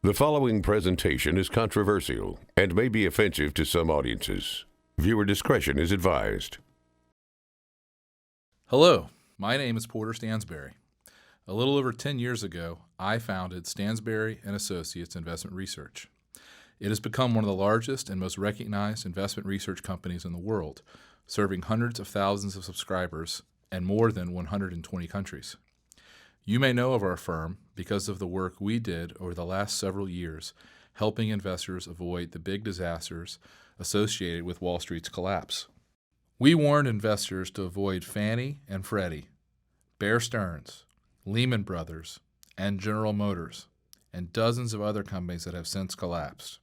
The following presentation is controversial and may be offensive to some audiences. Viewer discretion is advised. Hello, my name is Porter Stansberry. A little over 10 years ago, I founded Stansberry & Associates Investment Research. It has become one of the largest and most recognized investment research companies in the world, serving hundreds of thousands of subscribers and more than 120 countries. You may know of our firm because of the work we did over the last several years helping investors avoid the big disasters associated with Wall Street's collapse. We warned investors to avoid Fannie and Freddie, Bear Stearns, Lehman Brothers, and General Motors, and dozens of other companies that have since collapsed.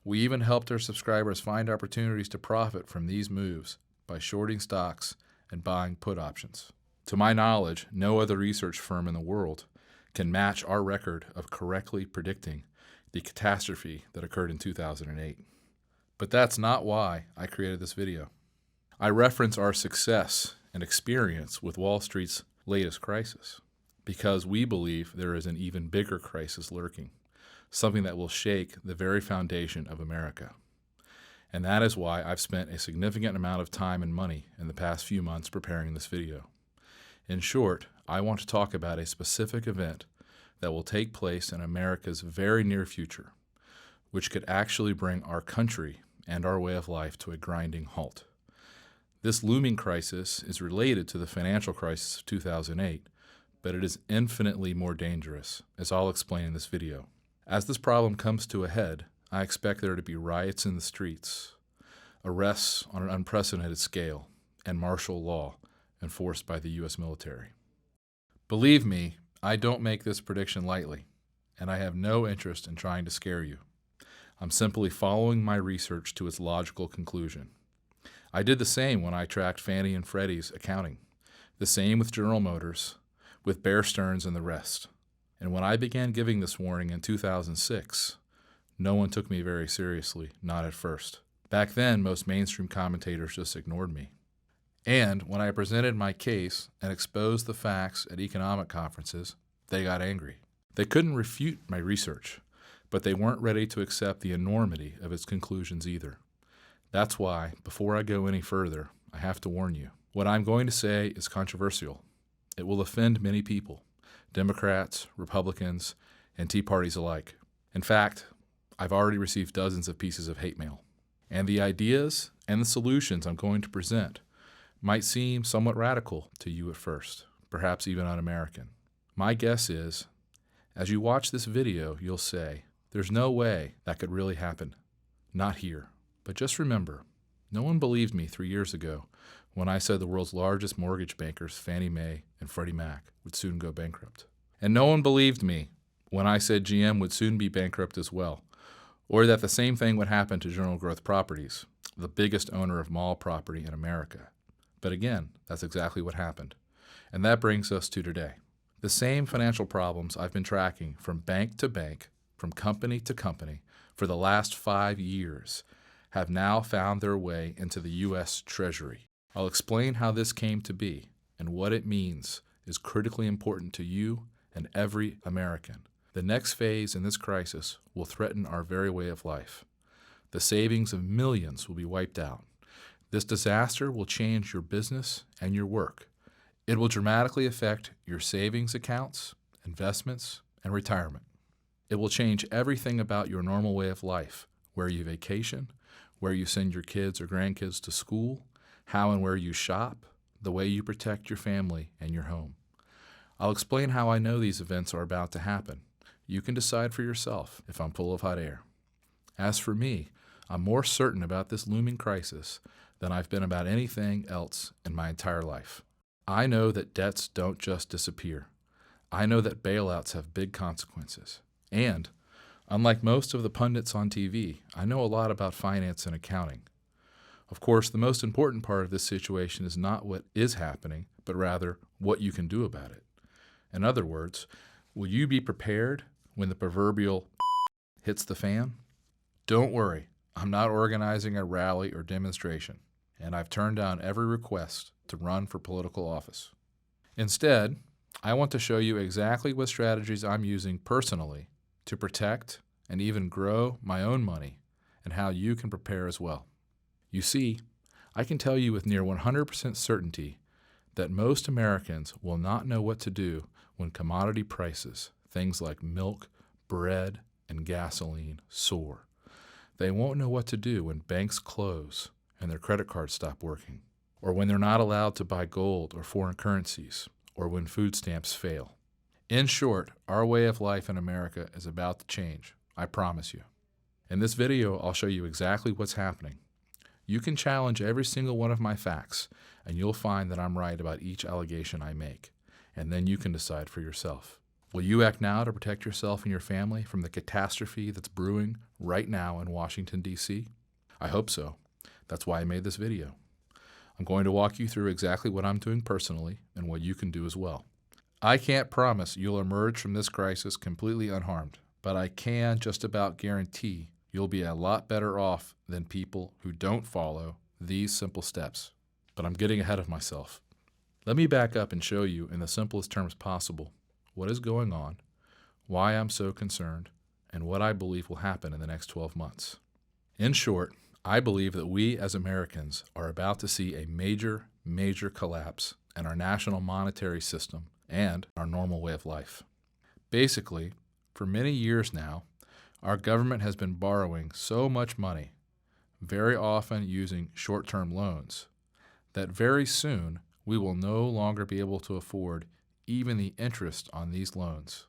We even helped our subscribers find opportunities to profit from these moves by shorting stocks and buying put options. To my knowledge, no other research firm in the world can match our record of correctly predicting the catastrophe that occurred in 2008. But that's not why I created this video. I reference our success and experience with Wall Street's latest crisis because we believe there is an even bigger crisis lurking, something that will shake the very foundation of America. And that is why I've spent a significant amount of time and money in the past few months preparing this video. In short, I want to talk about a specific event that will take place in America's very near future, which could actually bring our country and our way of life to a grinding halt. This looming crisis is related to the financial crisis of 2008, but it is infinitely more dangerous, as I'll explain in this video. As this problem comes to a head, I expect there to be riots in the streets, arrests on an unprecedented scale, and martial law enforced by the U.S. military. Believe me, I don't make this prediction lightly, and I have no interest in trying to scare you. I'm simply following my research to its logical conclusion. I did the same when I tracked Fannie and Freddie's accounting, the same with General Motors, with Bear Stearns and the rest. And when I began giving this warning in 2006, no one took me very seriously, not at first. Back then, most mainstream commentators just ignored me. And when I presented my case and exposed the facts at economic conferences, they got angry. They couldn't refute my research, but they weren't ready to accept the enormity of its conclusions either. That's why, before I go any further, I have to warn you. What I'm going to say is controversial. It will offend many people, Democrats, Republicans, and Tea Parties alike. In fact, I've already received dozens of pieces of hate mail. And the ideas and the solutions I'm going to present might seem somewhat radical to you at first, perhaps even un-American. My guess is, as you watch this video, you'll say, there's no way that could really happen. Not here. But just remember, no one believed me 3 years ago when I said the world's largest mortgage bankers, Fannie Mae and Freddie Mac, would soon go bankrupt. And no one believed me when I said GM would soon be bankrupt as well, or that the same thing would happen to General Growth Properties, the biggest owner of mall property in America. But again, that's exactly what happened. And that brings us to today. The same financial problems I've been tracking from bank to bank, from company to company, for the last 5 years have now found their way into the U.S. Treasury. I'll explain how this came to be and what it means is critically important to you and every American. The next phase in this crisis will threaten our very way of life. The savings of millions will be wiped out. This disaster will change your business and your work. It will dramatically affect your savings accounts, investments, and retirement. It will change everything about your normal way of life, where you vacation, where you send your kids or grandkids to school, how and where you shop, the way you protect your family and your home. I'll explain how I know these events are about to happen. You can decide for yourself if I'm full of hot air. As for me, I'm more certain about this looming crisis than I've been about anything else in my entire life. I know that debts don't just disappear. I know that bailouts have big consequences. And, unlike most of the pundits on TV, I know a lot about finance and accounting. Of course, the most important part of this situation is not what is happening, but rather what you can do about it. In other words, will you be prepared when the proverbial hits the fan? Don't worry, I'm not organizing a rally or demonstration, and I've turned down every request to run for political office. Instead, I want to show you exactly what strategies I'm using personally to protect and even grow my own money, and how you can prepare as well. You see, I can tell you with near 100% certainty that most Americans will not know what to do when commodity prices, things like milk, bread, and gasoline, soar. They won't know what to do when banks close and their credit cards stop working, or when they're not allowed to buy gold or foreign currencies, or when food stamps fail. In short, our way of life in America is about to change, I promise you. In this video, I'll show you exactly what's happening. You can challenge every single one of my facts, and you'll find that I'm right about each allegation I make, and then you can decide for yourself. Will you act now to protect yourself and your family from the catastrophe that's brewing right now in Washington, D.C.? I hope so. That's why I made this video. I'm going to walk you through exactly what I'm doing personally and what you can do as well. I can't promise you'll emerge from this crisis completely unharmed, but I can just about guarantee you'll be a lot better off than people who don't follow these simple steps. But I'm getting ahead of myself. Let me back up and show you in the simplest terms possible what is going on, why I'm so concerned, and what I believe will happen in the next 12 months. In short, I believe that we as Americans are about to see a major, major collapse in our national monetary system and our normal way of life. Basically, for many years now, our government has been borrowing so much money, very often using short-term loans, that very soon we will no longer be able to afford even the interest on these loans.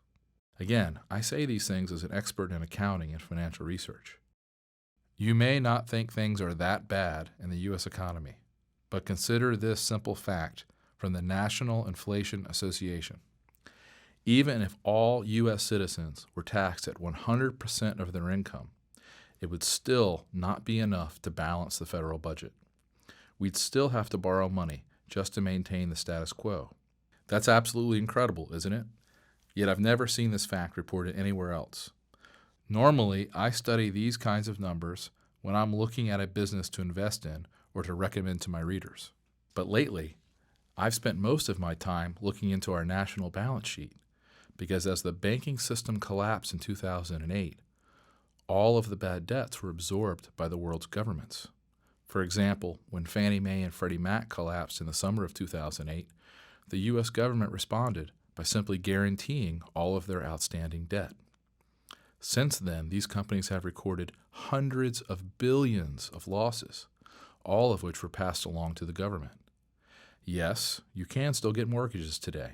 Again, I say these things as an expert in accounting and financial research. You may not think things are that bad in the U.S. economy, but consider this simple fact from the National Inflation Association. Even if all U.S. citizens were taxed at 100% of their income, it would still not be enough to balance the federal budget. We'd still have to borrow money just to maintain the status quo. That's absolutely incredible, isn't it? Yet I've never seen this fact reported anywhere else. Normally, I study these kinds of numbers when I'm looking at a business to invest in or to recommend to my readers. But lately, I've spent most of my time looking into our national balance sheet, because as the banking system collapsed in 2008, all of the bad debts were absorbed by the world's governments. For example, when Fannie Mae and Freddie Mac collapsed in the summer of 2008, the U.S. government responded by simply guaranteeing all of their outstanding debt. Since then, these companies have recorded hundreds of billions of losses, all of which were passed along to the government. Yes, you can still get mortgages today,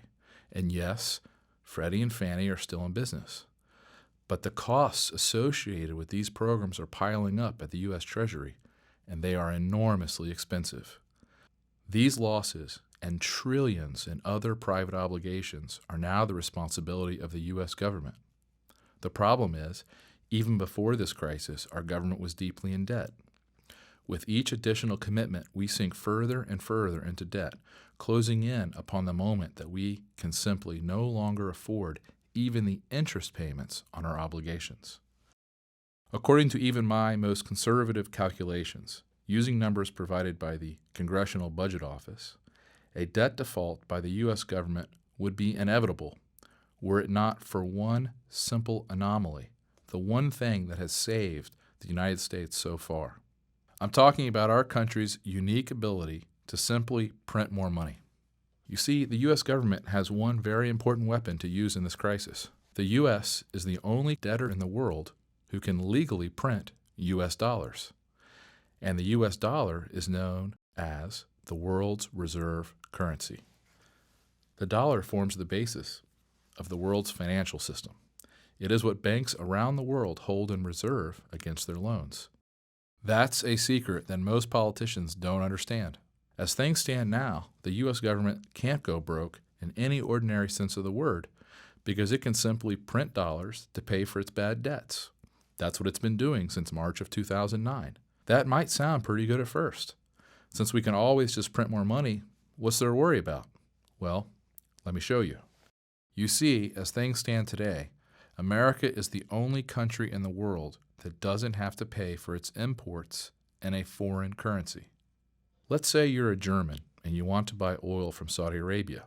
and yes, Freddie and Fannie are still in business. But the costs associated with these programs are piling up at the U.S. Treasury, and they are enormously expensive. These losses and trillions in other private obligations are now the responsibility of the U.S. government. The problem is, even before this crisis, our government was deeply in debt. With each additional commitment, we sink further and further into debt, closing in upon the moment that we can simply no longer afford even the interest payments on our obligations. According to even my most conservative calculations, using numbers provided by the Congressional Budget Office, a debt default by the U.S. government would be inevitable were it not for one simple anomaly, the one thing that has saved the United States so far. I'm talking about our country's unique ability to simply print more money. You see, the U.S. government has one very important weapon to use in this crisis. The U.S. is the only debtor in the world who can legally print U.S. dollars. And the U.S. dollar is known as the world's reserve currency. The dollar forms the basis of the world's financial system. It is what banks around the world hold in reserve against their loans. That's a secret that most politicians don't understand. As things stand now, the U.S. government can't go broke in any ordinary sense of the word because it can simply print dollars to pay for its bad debts. That's what it's been doing since March of 2009. That might sound pretty good at first. Since we can always just print more money, what's there to worry about? Well, let me show you. You see, as things stand today, America is the only country in the world that doesn't have to pay for its imports in a foreign currency. Let's say you're a German and you want to buy oil from Saudi Arabia.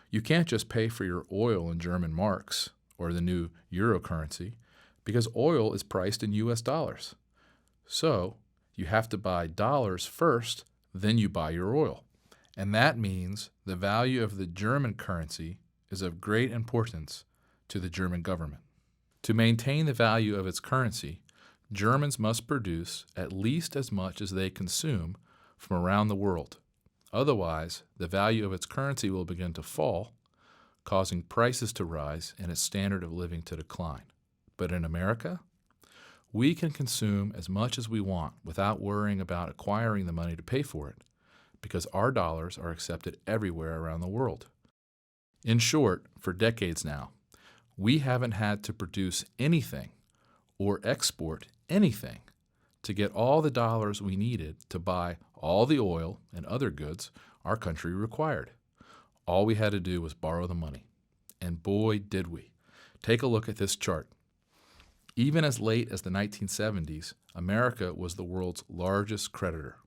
You can't just pay for your oil in German marks or the new euro currency. because oil is priced in US dollars. So you have to buy dollars first, then you buy your oil. And that means the value of the German currency is of great importance to the German government. To maintain the value of its currency, Germans must produce at least as much as they consume from around the world. Otherwise, the value of its currency will begin to fall, causing prices to rise and its standard of living to decline. But in America, we can consume as much as we want without worrying about acquiring the money to pay for it, because our dollars are accepted everywhere around the world. In short, for decades now, we haven't had to produce anything or export anything to get all the dollars we needed to buy all the oil and other goods our country required. All we had to do was borrow the money. And boy, did we. Take a look at this chart. Even as late as the 1970s, America was the world's largest creditor.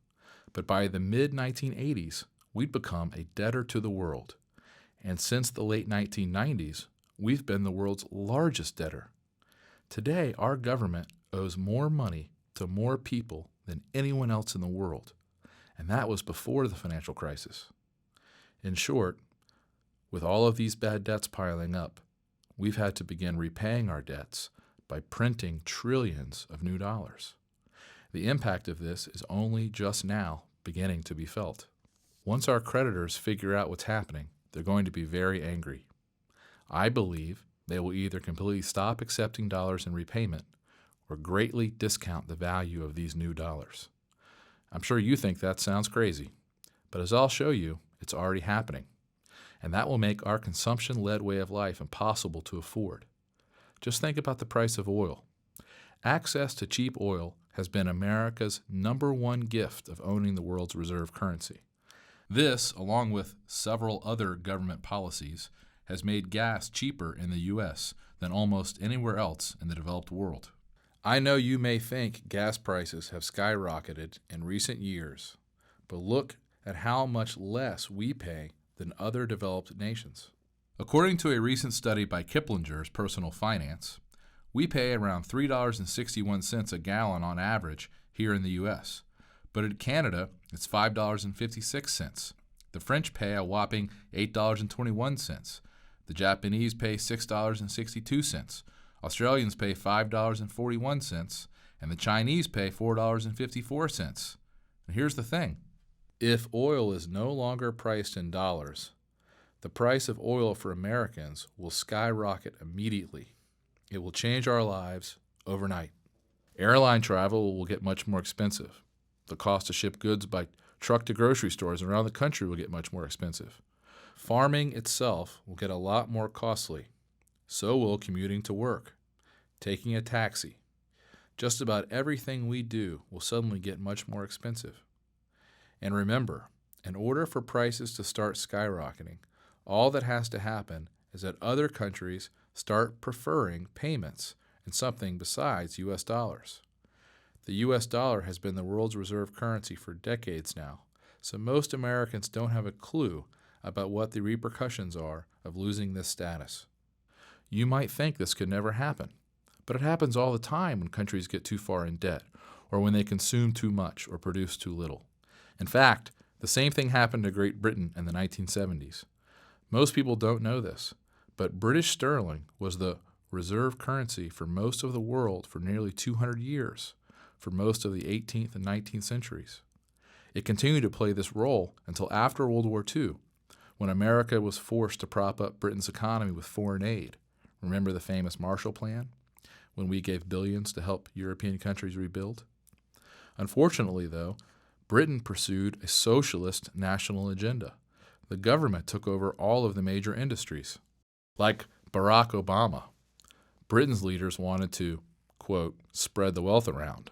But by the mid-1980s, we'd become a debtor to the world. And since the late 1990s, we've been the world's largest debtor. Today, our government owes more money to more people than anyone else in the world. And that was before the financial crisis. In short, with all of these bad debts piling up, we've had to begin repaying our debts by printing trillions of new dollars. The impact of this is only just now beginning to be felt. Once our creditors figure out what's happening, they're going to be very angry. I believe they will either completely stop accepting dollars in repayment or greatly discount the value of these new dollars. I'm sure you think that sounds crazy, but as I'll show you, it's already happening. And that will make our consumption-led way of life impossible to afford. Just think about the price of oil. Access to cheap oil has been America's #1 gift of owning the world's reserve currency. This, along with several other government policies, has made gas cheaper in the U.S. than almost anywhere else in the developed world. I know you may think gas prices have skyrocketed in recent years, but look at how much less we pay than other developed nations. According to a recent study by Kiplinger's Personal Finance, we pay around $3.61 a gallon on average here in the U.S., but in Canada, it's $5.56. The French pay a whopping $8.21. The Japanese pay $6.62. Australians pay $5.41, and the Chinese pay $4.54. And here's the thing. If oil is no longer priced in dollars, the price of oil for Americans will skyrocket immediately. It will change our lives overnight. Airline travel will get much more expensive. The cost to ship goods by truck to grocery stores around the country will get much more expensive. Farming itself will get a lot more costly. So will commuting to work, taking a taxi. Just about everything we do will suddenly get much more expensive. And remember, in order for prices to start skyrocketing, all that has to happen is that other countries start preferring payments in something besides U.S. dollars. The U.S. dollar has been the world's reserve currency for decades now, so most Americans don't have a clue about what the repercussions are of losing this status. You might think this could never happen, but it happens all the time when countries get too far in debt, or when they consume too much or produce too little. In fact, the same thing happened to Great Britain in the 1970s. Most people don't know this, but British sterling was the reserve currency for most of the world for nearly 200 years, for most of the 18th and 19th centuries. It continued to play this role until after World War II, when America was forced to prop up Britain's economy with foreign aid. Remember the famous Marshall Plan, when we gave billions to help European countries rebuild? Unfortunately, though, Britain pursued a socialist national agenda. The government took over all of the major industries. Like Barack Obama, Britain's leaders wanted to, quote, spread the wealth around.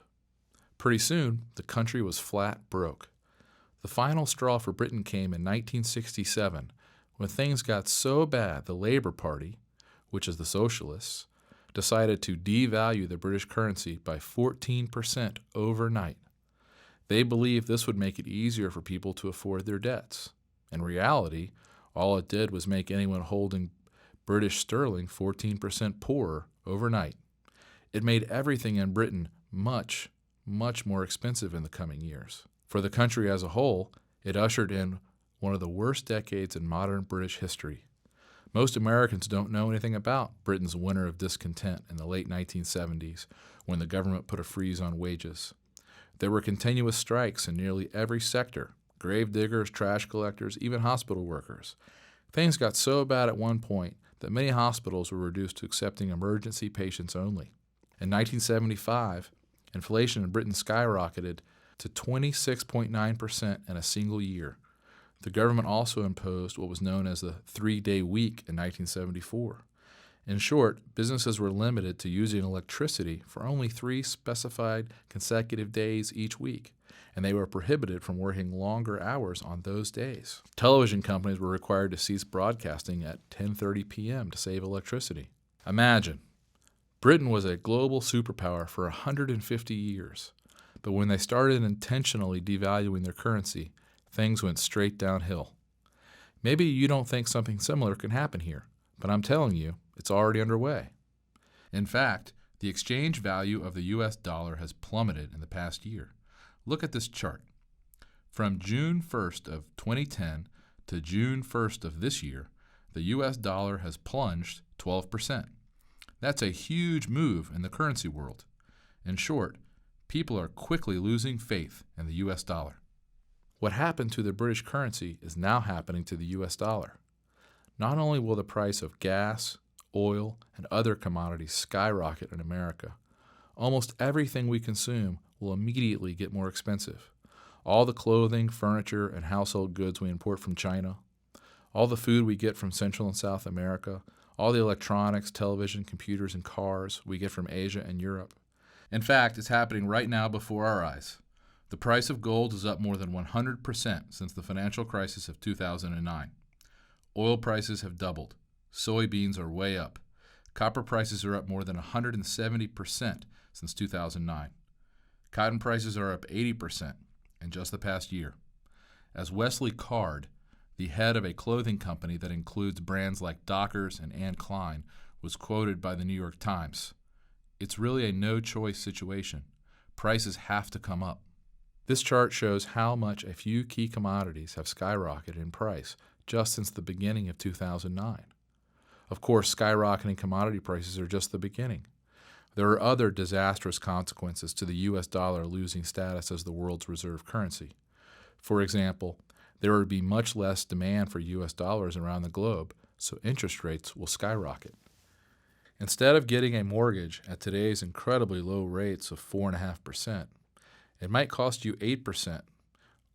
Pretty soon, the country was flat broke. The final straw for Britain came in 1967, when things got so bad the Labour Party, which is the socialists, decided to devalue the British currency by 14% overnight. They believed this would make it easier for people to afford their debts. In reality, all it did was make anyone holding British sterling 14% poorer overnight. It made everything in Britain much, much more expensive in the coming years. For the country as a whole, it ushered in one of the worst decades in modern British history. Most Americans don't know anything about Britain's winter of discontent in the late 1970s when the government put a freeze on wages. There were continuous strikes in nearly every sector: grave diggers, trash collectors, even hospital workers. Things got so bad at one point that many hospitals were reduced to accepting emergency patients only. In 1975, inflation in Britain skyrocketed to 26.9% in a single year. The government also imposed what was known as the 3-day week in 1974. In short, businesses were limited to using electricity for only 3 specified consecutive days each week, and they were prohibited from working longer hours on those days. Television companies were required to cease broadcasting at 10:30 p.m. to save electricity. Imagine, Britain was a global superpower for 150 years, but when they started intentionally devaluing their currency, things went straight downhill. Maybe you don't think something similar can happen here, but I'm telling you, it's already underway. In fact, the exchange value of the U.S. dollar has plummeted in the past year. Look at this chart. From June 1st of 2010 to June 1st of this year, the U.S. dollar has plunged 12%. That's a huge move in the currency world. In short, people are quickly losing faith in the U.S. dollar. What happened to the British currency is now happening to the U.S. dollar. Not only will the price of gas, oil, and other commodities skyrocket in America, almost everything we consume will immediately get more expensive. All the clothing, furniture, and household goods we import from China, all the food we get from Central and South America, all the electronics, television, computers, and cars we get from Asia and Europe. In fact, it's happening right now before our eyes. The price of gold is up more than 100% since the financial crisis of 2009. Oil prices have doubled. Soybeans are way up. Copper prices are up more than 170% since 2009. Cotton prices are up 80% in just the past year. As Wesley Card, the head of a clothing company that includes brands like Dockers and Anne Klein, was quoted by the New York Times, "It's really a no-choice situation. Prices have to come up." This chart shows how much a few key commodities have skyrocketed in price just since the beginning of 2009. Of course, skyrocketing commodity prices are just the beginning. There are other disastrous consequences to the U.S. dollar losing status as the world's reserve currency. For example, there would be much less demand for U.S. dollars around the globe, so interest rates will skyrocket. Instead of getting a mortgage at today's incredibly low rates of 4.5%, it might cost you 8%,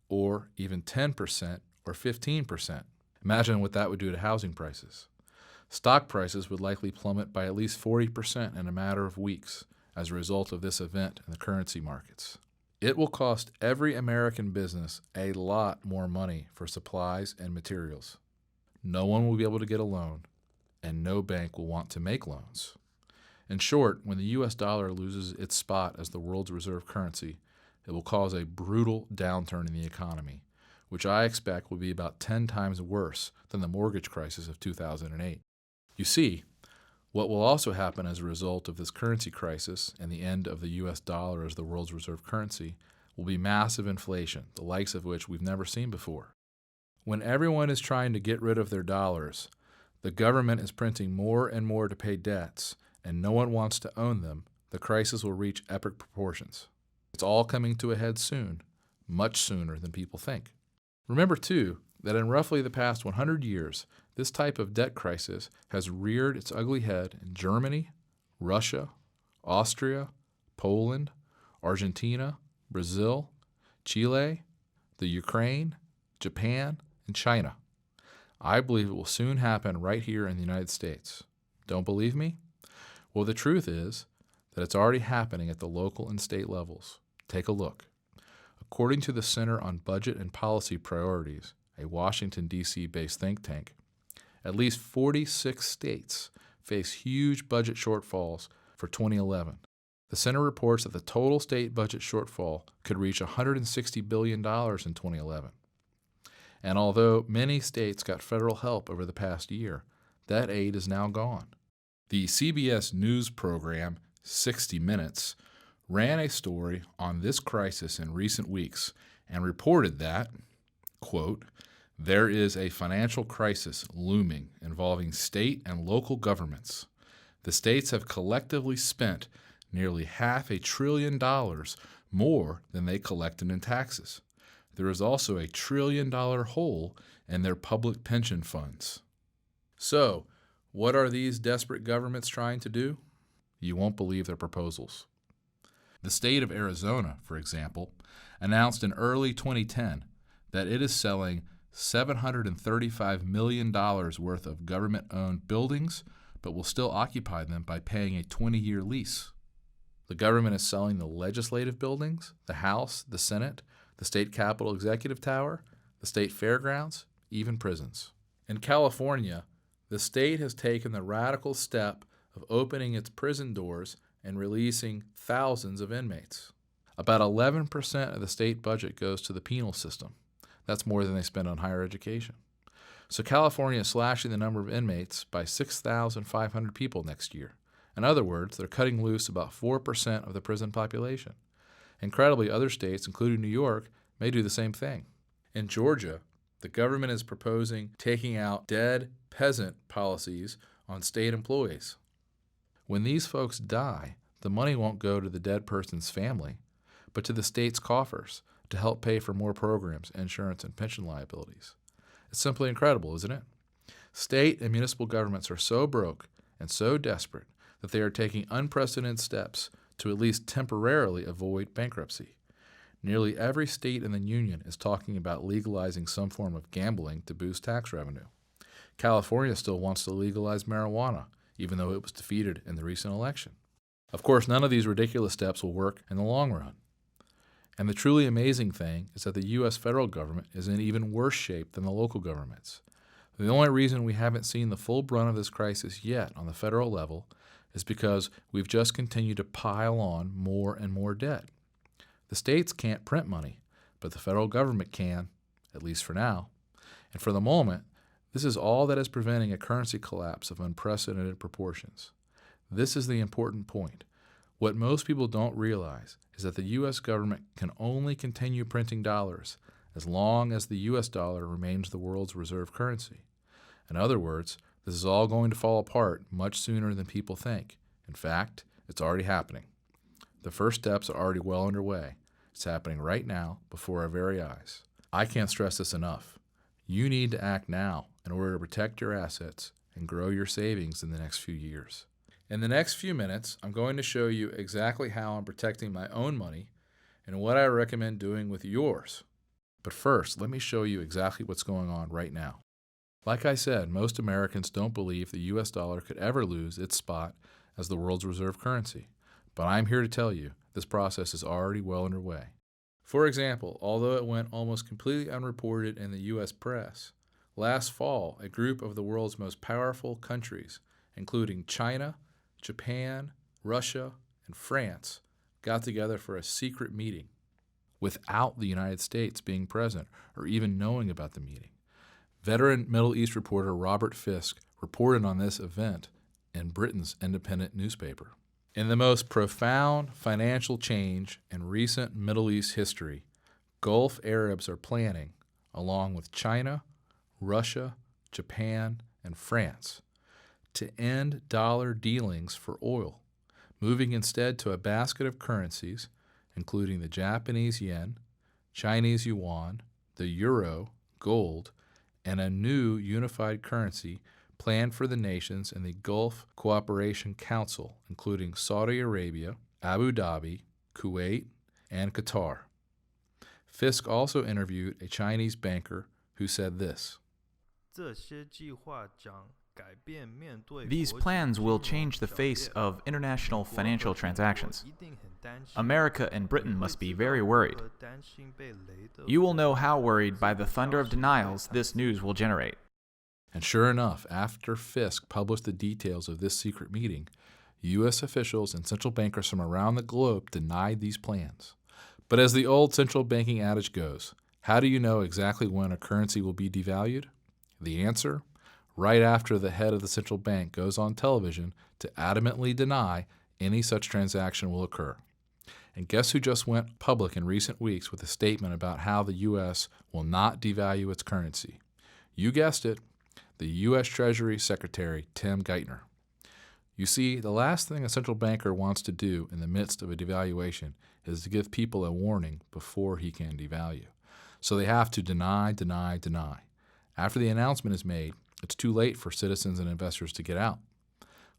or even 10% or 15%. Imagine what that would do to housing prices. Stock prices would likely plummet by at least 40% in a matter of weeks as a result of this event in the currency markets. It will cost every American business a lot more money for supplies and materials. No one will be able to get a loan, and no bank will want to make loans. In short, when the U.S. dollar loses its spot as the world's reserve currency, it will cause a brutal downturn in the economy, which I expect will be about 10 times worse than the mortgage crisis of 2008. You see, what will also happen as a result of this currency crisis and the end of the U.S. dollar as the world's reserve currency will be massive inflation, the likes of which we've never seen before. When everyone is trying to get rid of their dollars, the government is printing more and more to pay debts, and no one wants to own them, the crisis will reach epic proportions. It's all coming to a head soon, much sooner than people think. Remember, too, that in roughly the past 100 years, this type of debt crisis has reared its ugly head in Germany, Russia, Austria, Poland, Argentina, Brazil, Chile, the Ukraine, Japan, and China. I believe it will soon happen right here in the United States. Don't believe me? Well, the truth is that it's already happening at the local and state levels. Take a look. According to the Center on Budget and Policy Priorities, a Washington, D.C. based think tank, at least 46 states face huge budget shortfalls for 2011. The center reports that the total state budget shortfall could reach $160 billion in 2011. And although many states got federal help over the past year, that aid is now gone. The CBS News program 60 Minutes ran a story on this crisis in recent weeks and reported that, quote, there is a financial crisis looming involving state and local governments. The states have collectively spent nearly $500 billion more than they collected in taxes. There is also a $1 trillion hole in their public pension funds. So, what are these desperate governments trying to do? You won't believe their proposals. The state of Arizona, for example, announced in early 2010 that it is selling $735 million worth of government-owned buildings, but will still occupy them by paying a 20-year lease. The government is selling the legislative buildings, the House, the Senate, the state Capitol Executive Tower, the state fairgrounds, even prisons. In California, the state has taken the radical step of opening its prison doors and releasing thousands of inmates. About 11% of the state budget goes to the penal system. That's more than they spend on higher education. So California is slashing the number of inmates by 6,500 people next year. In other words, they're cutting loose about 4% of the prison population. Incredibly, other states, including New York, may do the same thing. In Georgia, the government is proposing taking out dead peasant policies on state employees. When these folks die, the money won't go to the dead person's family, but to the state's coffers to help pay for more programs, insurance, and pension liabilities. It's simply incredible, isn't it? State and municipal governments are so broke and so desperate that they are taking unprecedented steps to at least temporarily avoid bankruptcy. Nearly every state in the union is talking about legalizing some form of gambling to boost tax revenue. California still wants to legalize marijuana, even though it was defeated in the recent election. Of course, none of these ridiculous steps will work in the long run. And the truly amazing thing is that the U.S. federal government is in even worse shape than the local governments. The only reason we haven't seen the full brunt of this crisis yet on the federal level is because we've just continued to pile on more and more debt. The states can't print money, but the federal government can, at least for now. And for the moment, this is all that is preventing a currency collapse of unprecedented proportions. This is the important point. What most people don't realize is that the U.S. government can only continue printing dollars as long as the U.S. dollar remains the world's reserve currency. In other words, this is all going to fall apart much sooner than people think. In fact, it's already happening. The first steps are already well underway. It's happening right now before our very eyes. I can't stress this enough. You need to act now in order to protect your assets and grow your savings in the next few years. In the next few minutes, I'm going to show you exactly how I'm protecting my own money and what I recommend doing with yours. But first, let me show you exactly what's going on right now. Like I said, most Americans don't believe the U.S. dollar could ever lose its spot as the world's reserve currency. But I'm here to tell you, this process is already well underway. For example, although it went almost completely unreported in the U.S. press, last fall, a group of the world's most powerful countries, including China, Japan, Russia, and France, got together for a secret meeting without the United States being present or even knowing about the meeting. Veteran Middle East reporter Robert Fisk reported on this event in Britain's independent newspaper. In the most profound financial change in recent Middle East history, Gulf Arabs are planning, along with China, Russia, Japan, and France, to end dollar dealings for oil, moving instead to a basket of currencies, including the Japanese yen, Chinese yuan, the euro, gold, and a new unified currency planned for the nations in the Gulf Cooperation Council, including Saudi Arabia, Abu Dhabi, Kuwait, and Qatar. Fisk also interviewed a Chinese banker who said this: These plans will change the face of international financial transactions. America and Britain must be very worried. You will know how worried by the thunder of denials this news will generate. And sure enough, after Fisk published the details of this secret meeting, U.S. officials and central bankers from around the globe denied these plans. But as the old central banking adage goes, how do you know exactly when a currency will be devalued? The answer? Right after the head of the central bank goes on television to adamantly deny any such transaction will occur. And guess who just went public in recent weeks with a statement about how the U.S. will not devalue its currency? You guessed it, the U.S. Treasury Secretary Tim Geithner. You see, the last thing a central banker wants to do in the midst of a devaluation is to give people a warning before he can devalue. So they have to deny. After the announcement is made, it's too late for citizens and investors to get out.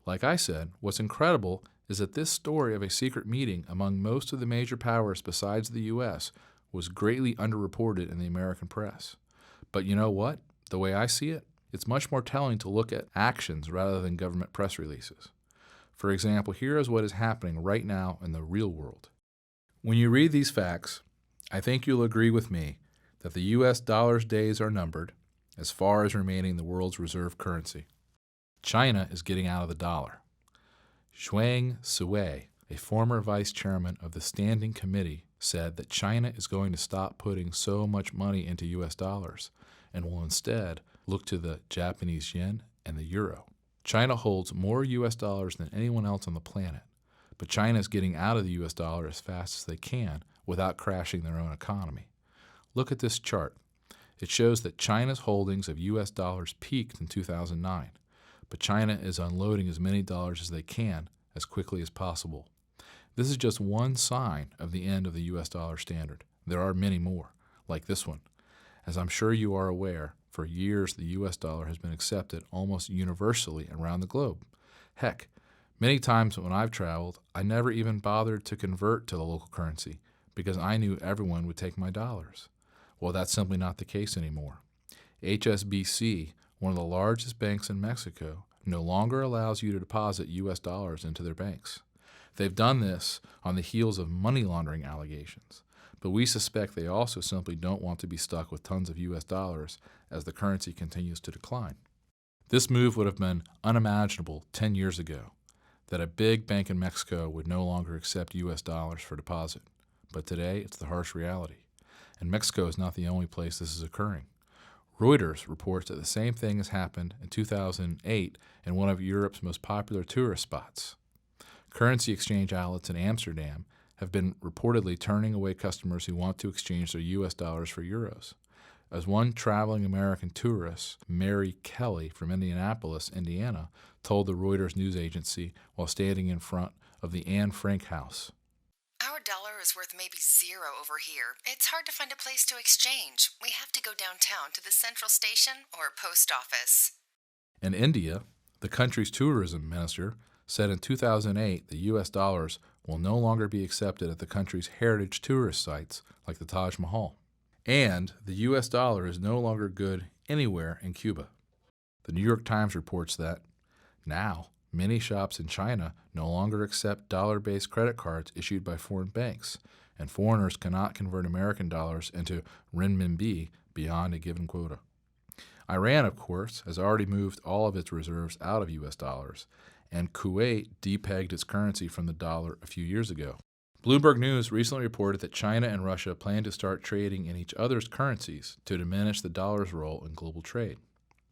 Like I said, what's incredible is that this story of a secret meeting among most of the major powers besides the U.S. was greatly underreported in the American press. But you know what? The way I see it, it's much more telling to look at actions rather than government press releases. For example, here is what is happening right now in the real world. When you read these facts, I think you'll agree with me that the U.S. dollar's days are numbered as far as remaining the world's reserve currency. China is getting out of the dollar. Zhuang Sui, a former vice chairman of the Standing Committee, said that China is going to stop putting so much money into U.S. dollars and will instead look to the Japanese yen and the euro. China holds more U.S. dollars than anyone else on the planet, but China is getting out of the U.S. dollar as fast as they can without crashing their own economy. Look at this chart. It shows that China's holdings of U.S. dollars peaked in 2009, but China is unloading as many dollars as they can as quickly as possible. This is just one sign of the end of the U.S. dollar standard. There are many more, like this one. As I'm sure you are aware, for years the U.S. dollar has been accepted almost universally around the globe. Heck, many times when I've traveled, I never even bothered to convert to the local currency because I knew everyone would take my dollars. Well, that's simply not the case anymore. HSBC, one of the largest banks in Mexico, no longer allows you to deposit U.S. dollars into their banks. They've done this on the heels of money laundering allegations, but we suspect they also simply don't want to be stuck with tons of U.S. dollars as the currency continues to decline. This move would have been unimaginable 10 years ago, that a big bank in Mexico would no longer accept U.S. dollars for deposit. But today, it's the harsh reality. And Mexico is not the only place this is occurring. Reuters reports that the same thing has happened in 2008 in one of Europe's most popular tourist spots. Currency exchange outlets in Amsterdam have been reportedly turning away customers who want to exchange their U.S. dollars for euros. As one traveling American tourist, Mary Kelly from Indianapolis, Indiana, told the Reuters news agency while standing in front of the Anne Frank House. Our dollar is worth maybe zero over here. It's hard to find a place to exchange. We have to go downtown to the central station or post office. In India, the country's tourism minister said in 2008 the U.S. dollars will no longer be accepted at the country's heritage tourist sites like the Taj Mahal. And the U.S. dollar is no longer good anywhere in Cuba. The New York Times reports that now many shops in China no longer accept dollar-based credit cards issued by foreign banks, and foreigners cannot convert American dollars into renminbi beyond a given quota. Iran, of course, has already moved all of its reserves out of U.S. dollars, and Kuwait depegged its currency from the dollar a few years ago. Bloomberg News recently reported that China and Russia plan to start trading in each other's currencies to diminish the dollar's role in global trade.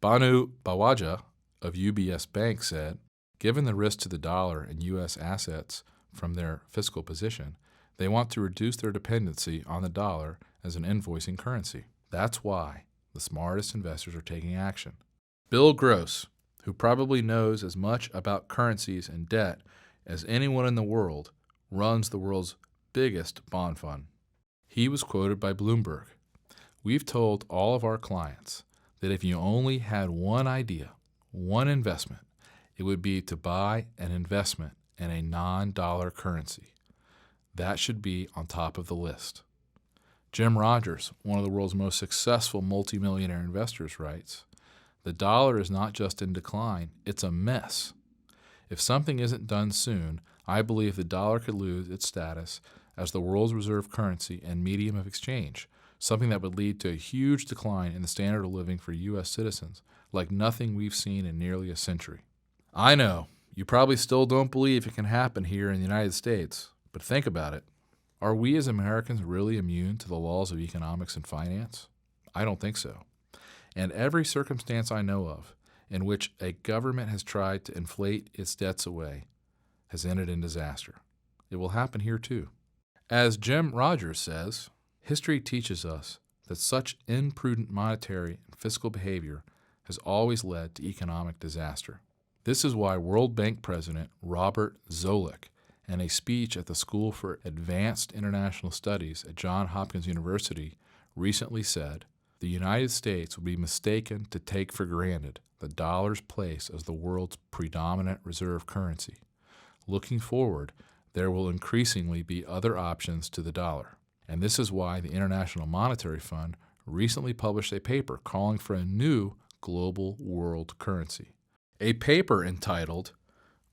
Banu Bawaja of UBS Bank said, given the risk to the dollar and U.S. assets from their fiscal position, they want to reduce their dependency on the dollar as an invoicing currency. That's why the smartest investors are taking action. Bill Gross, who probably knows as much about currencies and debt as anyone in the world, runs the world's biggest bond fund. He was quoted by Bloomberg. We've told all of our clients that if you only had one idea, one investment, it would be to buy an investment in a non-dollar currency. That should be on top of the list. Jim Rogers, one of the world's most successful multimillionaire investors, writes, the dollar is not just in decline, it's a mess. If something isn't done soon, I believe the dollar could lose its status as the world's reserve currency and medium of exchange, something that would lead to a huge decline in the standard of living for U.S. citizens, like nothing we've seen in nearly a century. I know, you probably still don't believe it can happen here in the United States, but think about it. Are we as Americans really immune to the laws of economics and finance? I don't think so. And every circumstance I know of in which a government has tried to inflate its debts away has ended in disaster. It will happen here too. As Jim Rogers says, history teaches us that such imprudent monetary and fiscal behavior has always led to economic disaster. This is why World Bank President Robert Zoellick, in a speech at the School for Advanced International Studies at Johns Hopkins University, recently said, "The United States will be mistaken to take for granted the dollar's place as the world's predominant reserve currency. Looking forward, there will increasingly be other options to the dollar." And this is why the International Monetary Fund recently published a paper calling for a new global world currency. A paper entitled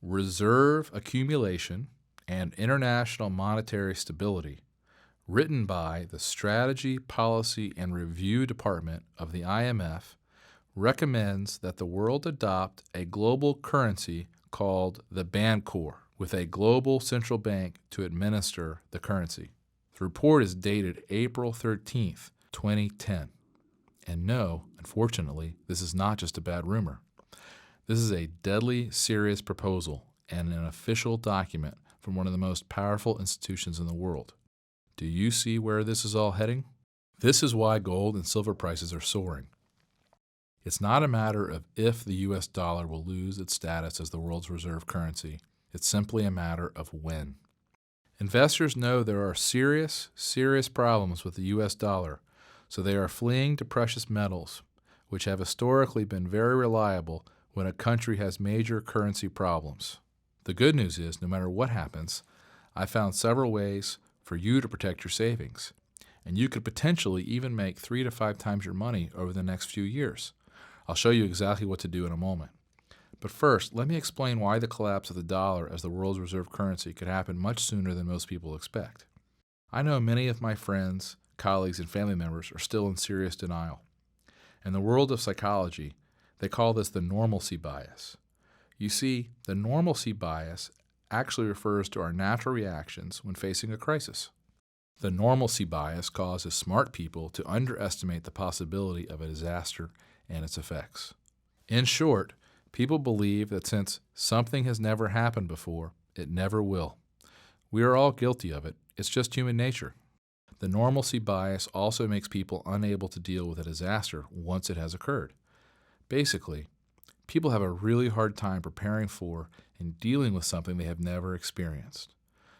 Reserve Accumulation and International Monetary Stability, written by the Strategy, Policy, and Review Department of the IMF, recommends that the world adopt a global currency called the Bancor, with a global central bank to administer the currency. The report is dated April 13th, 2010. And no, unfortunately, this is not just a bad rumor. This is a deadly serious proposal and an official document from one of the most powerful institutions in the world. Do you see where this is all heading? This is why gold and silver prices are soaring. It's not a matter of if the U.S. dollar will lose its status as the world's reserve currency. It's simply a matter of when. Investors know there are serious problems with the U.S. dollar, so they are fleeing to precious metals, which have historically been very reliable when a country has major currency problems. The good news is, no matter what happens, I found several ways for you to protect your savings, and you could potentially even make 3 to 5 times your money over the next few years. I'll show you exactly what to do in a moment. But first, let me explain why the collapse of the dollar as the world's reserve currency could happen much sooner than most people expect. I know many of my friends, colleagues, and family members are still in serious denial. In the world of psychology, they call this the normalcy bias. You see, the normalcy bias actually refers to our natural reactions when facing a crisis. The normalcy bias causes smart people to underestimate the possibility of a disaster and its effects. In short, people believe that since something has never happened before, it never will. We are all guilty of it. It's just human nature. The normalcy bias also makes people unable to deal with a disaster once it has occurred. Basically, people have a really hard time preparing for and dealing with something they have never experienced.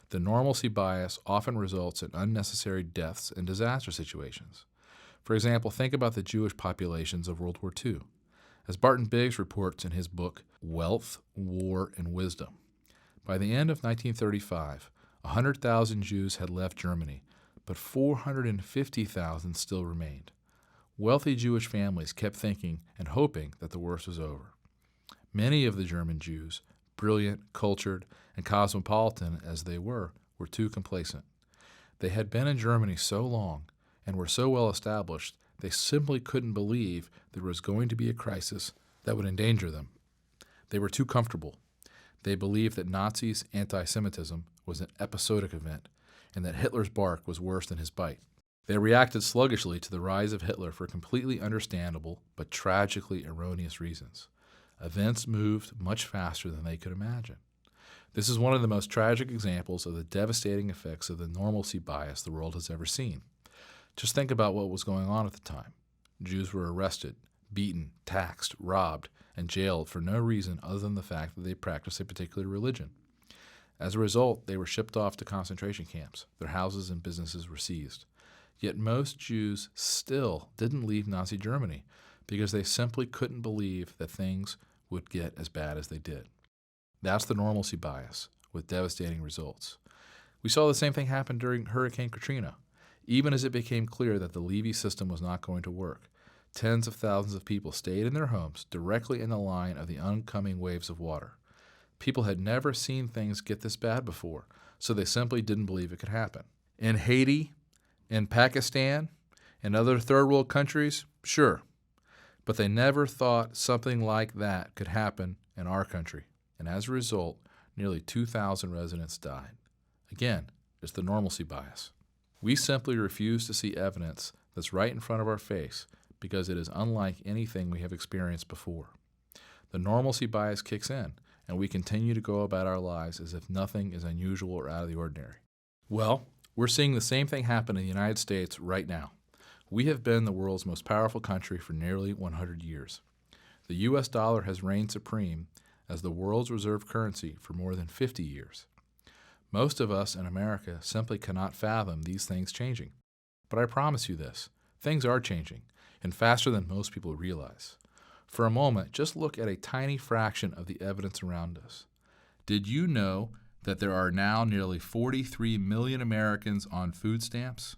The normalcy bias often results in unnecessary deaths in disaster situations. For example, think about the Jewish populations of World War II. As Barton Biggs reports in his book, Wealth, War, and Wisdom, by the end of 1935, 100,000 Jews had left Germany, but 450,000 still remained. Wealthy Jewish families kept thinking and hoping that the worst was over. Many of the German Jews, brilliant, cultured, and cosmopolitan as they were too complacent. They had been in Germany so long and were so well established, they simply couldn't believe there was going to be a crisis that would endanger them. They were too comfortable. They believed that Nazis' anti-Semitism was an episodic event and that Hitler's bark was worse than his bite. They reacted sluggishly to the rise of Hitler for completely understandable but tragically erroneous reasons. Events moved much faster than they could imagine. This is one of the most tragic examples of the devastating effects of the normalcy bias the world has ever seen. Just think about what was going on at the time. Jews were arrested, beaten, taxed, robbed, and jailed for no reason other than the fact that they practiced a particular religion. As a result, they were shipped off to concentration camps. Their houses and businesses were seized. Yet most Jews still didn't leave Nazi Germany because they simply couldn't believe that things would get as bad as they did. That's the normalcy bias, with devastating results. We saw the same thing happen during Hurricane Katrina. Even as it became clear that the Levy system was not going to work, tens of thousands of people stayed in their homes directly in the line of the oncoming waves of water. People had never seen things get this bad before, so they simply didn't believe it could happen. In Haiti, in Pakistan, and other third world countries, sure, but they never thought something like that could happen in our country, and as a result, nearly 2,000 residents died. Again, it's the normalcy bias. We simply refuse to see evidence that's right in front of our face because it is unlike anything we have experienced before. The normalcy bias kicks in, and we continue to go about our lives as if nothing is unusual or out of the ordinary. Well, we're seeing the same thing happen in the United States right now. We have been the world's most powerful country for nearly 100 years. The U.S. dollar has reigned supreme as the world's reserve currency for more than 50 years. Most of us in America simply cannot fathom these things changing. But I promise you this, things are changing, and faster than most people realize. For a moment, just look at a tiny fraction of the evidence around us. Did you know that there are now nearly 43 million Americans on food stamps?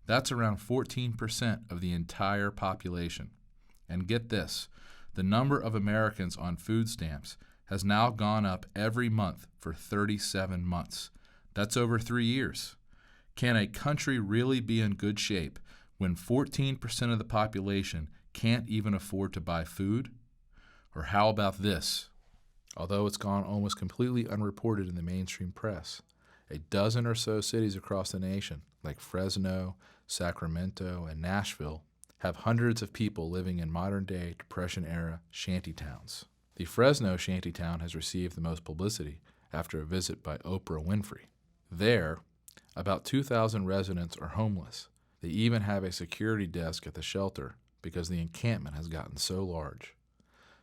That's around 14% of the entire population. And get this, the number of Americans on food stamps has now gone up every month for 37 months. That's over 3 years. Can a country really be in good shape when 14% of the population can't even afford to buy food? Or how about this? Although it's gone almost completely unreported in the mainstream press, a dozen or so cities across the nation, like Fresno, Sacramento, and Nashville, have hundreds of people living in modern-day Depression-era shantytowns. The Fresno shantytown has received the most publicity after a visit by Oprah Winfrey. There, about 2,000 residents are homeless. They even have a security desk at the shelter because the encampment has gotten so large.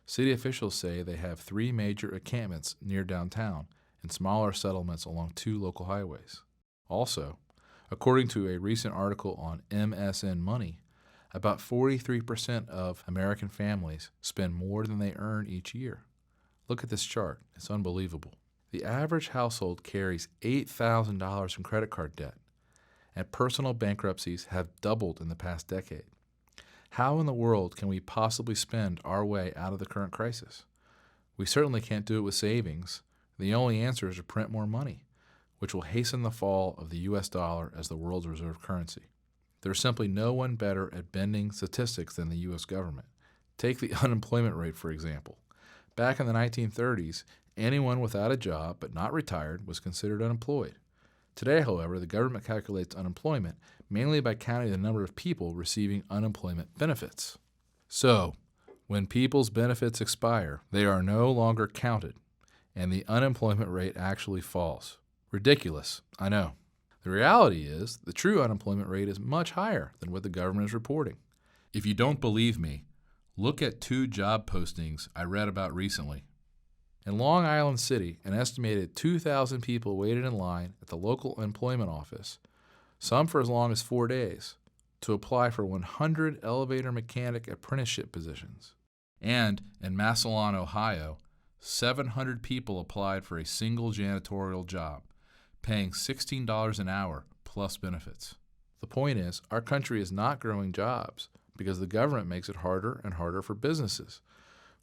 City officials say they have 3 major encampments near downtown and smaller settlements along 2 local highways. Also, according to a recent article on MSN Money, about 43% of American families spend more than they earn each year. Look at this chart. It's unbelievable. The average household carries $8,000 in credit card debt, and personal bankruptcies have doubled in the past decade. How in the world can we possibly spend our way out of the current crisis? We certainly can't do it with savings. The only answer is to print more money, which will hasten the fall of the U.S. dollar as the world's reserve currency. There's simply no one better at bending statistics than the U.S. government. Take the unemployment rate, for example. Back in the 1930s, anyone without a job but not retired was considered unemployed. Today, however, the government calculates unemployment mainly by counting the number of people receiving unemployment benefits. So, when people's benefits expire, they are no longer counted, and the unemployment rate actually falls. Ridiculous, I know. The reality is, the true unemployment rate is much higher than what the government is reporting. If you don't believe me, look at 2 job postings I read about recently. In Long Island City, an estimated 2,000 people waited in line at the local employment office, some for as long as 4 days, to apply for 100 elevator mechanic apprenticeship positions. And in Massillon, Ohio, 700 people applied for a single janitorial job, paying $16 an hour plus benefits. The point is, our country is not growing jobs because the government makes it harder and harder for businesses.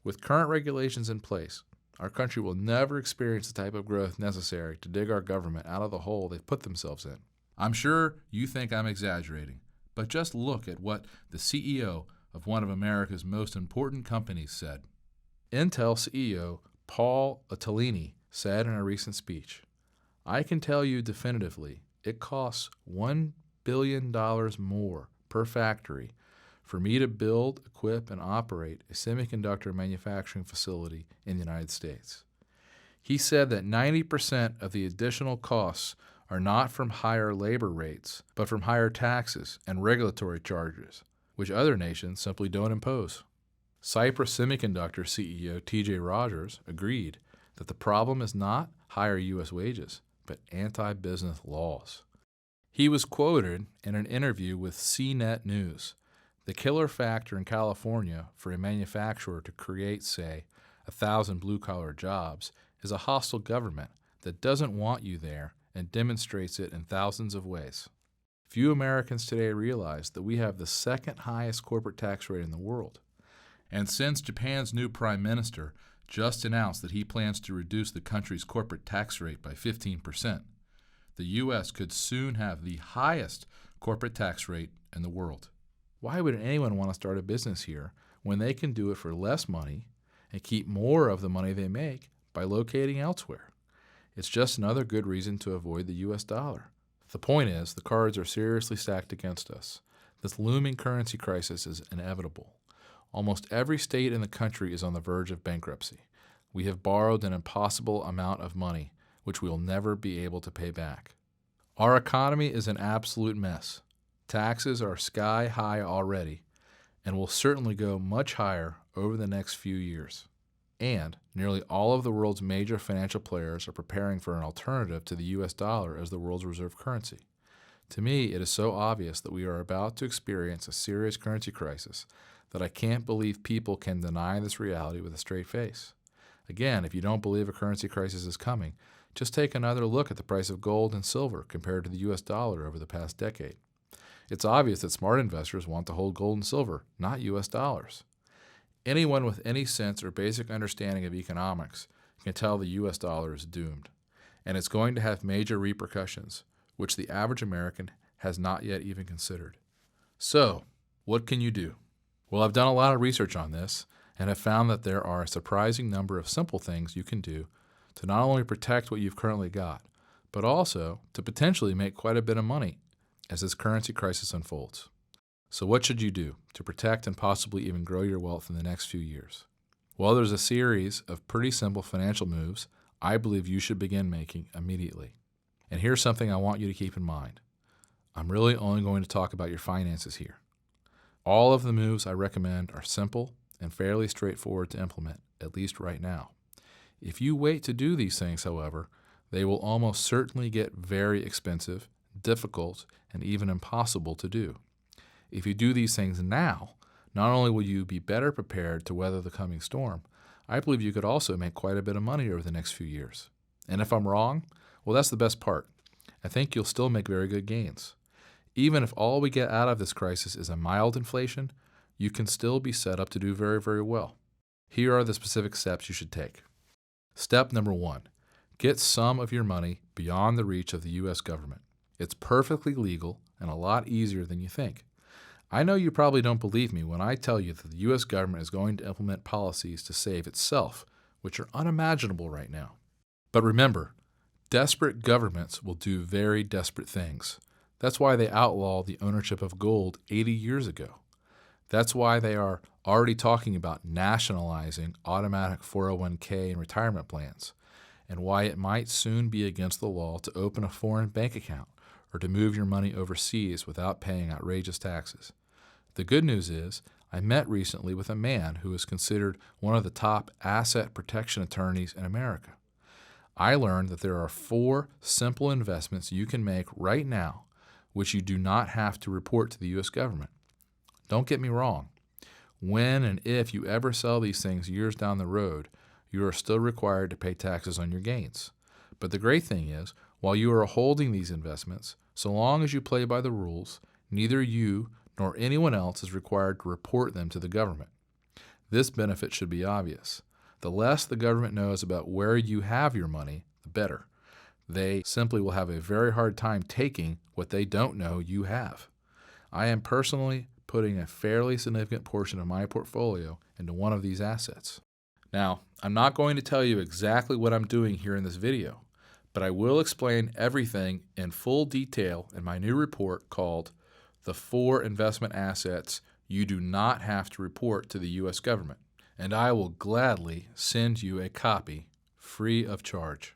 With current regulations in place, our country will never experience the type of growth necessary to dig our government out of the hole they've put themselves in. I'm sure you think I'm exaggerating, but just look at what the CEO of one of America's most important companies said. Intel CEO Paul Otellini said in a recent speech, "I can tell you definitively it costs $1 billion more per factory for me to build, equip, and operate a semiconductor manufacturing facility in the United States." He said that 90% of the additional costs are not from higher labor rates, but from higher taxes and regulatory charges, which other nations simply don't impose. Cypress Semiconductor CEO T.J. Rogers agreed that the problem is not higher U.S. wages, but anti-business laws. He was quoted in an interview with CNET News. The killer factor in California for a manufacturer to create, say, 1,000 blue-collar jobs is a hostile government that doesn't want you there and demonstrates it in thousands of ways. Few Americans today realize that we have the second highest corporate tax rate in the world. And since Japan's new prime minister just announced that he plans to reduce the country's corporate tax rate by 15%, the U.S. could soon have the highest corporate tax rate in the world. Why would anyone want to start a business here when they can do it for less money and keep more of the money they make by locating elsewhere? It's just another good reason to avoid the U.S. dollar. The point is, the cards are seriously stacked against us. This looming currency crisis is inevitable. Almost every state in the country is on the verge of bankruptcy. We have borrowed an impossible amount of money, which we will never be able to pay back. Our economy is an absolute mess. Taxes are sky high already, and will certainly go much higher over the next few years. And nearly all of the world's major financial players are preparing for an alternative to the US dollar as the world's reserve currency. To me, it is so obvious that we are about to experience a serious currency crisis that I can't believe people can deny this reality with a straight face. Again, if you don't believe a currency crisis is coming, just take another look at the price of gold and silver compared to the US dollar over the past decade. It's obvious that smart investors want to hold gold and silver, not US dollars. Anyone with any sense or basic understanding of economics can tell the US dollar is doomed, and it's going to have major repercussions, which the average American has not yet even considered. So, what can you do? Well, I've done a lot of research on this and have found that there are a surprising number of simple things you can do to not only protect what you've currently got, but also to potentially make quite a bit of money as this currency crisis unfolds. So what should you do to protect and possibly even grow your wealth in the next few years? Well, there's a series of pretty simple financial moves I believe you should begin making immediately. And here's something I want you to keep in mind. I'm really only going to talk about your finances here. All of the moves I recommend are simple and fairly straightforward to implement, at least right now. If you wait to do these things, however, they will almost certainly get very expensive, difficult, and even impossible to do. If you do these things now, not only will you be better prepared to weather the coming storm, I believe you could also make quite a bit of money over the next few years. And if I'm wrong, well, that's the best part. I think you'll still make very good gains. Even if all we get out of this crisis is a mild inflation, you can still be set up to do very, very well. Here are the specific steps you should take. Step number 1, get some of your money beyond the reach of the U.S. government. It's perfectly legal and a lot easier than you think. I know you probably don't believe me when I tell you that the U.S. government is going to implement policies to save itself, which are unimaginable right now. But remember, desperate governments will do very desperate things. That's why they outlawed the ownership of gold 80 years ago. That's why they are already talking about nationalizing automatic 401k and retirement plans, and why it might soon be against the law to open a foreign bank account or to move your money overseas without paying outrageous taxes. The good news is, I met recently with a man who is considered one of the top asset protection attorneys in America. I learned that there are 4 simple investments you can make right now which you do not have to report to the U.S. government. Don't get me wrong. When and if you ever sell these things years down the road, you are still required to pay taxes on your gains. But the great thing is, while you are holding these investments, so long as you play by the rules, neither you nor anyone else is required to report them to the government. This benefit should be obvious. The less the government knows about where you have your money, the better. They simply will have a very hard time taking what they don't know you have. I am personally putting a fairly significant portion of my portfolio into one of these assets. Now, I'm not going to tell you exactly what I'm doing here in this video, but I will explain everything in full detail in my new report called The 4 Investment Assets You Do Not Have to Report to the U.S. Government, and I will gladly send you a copy free of charge.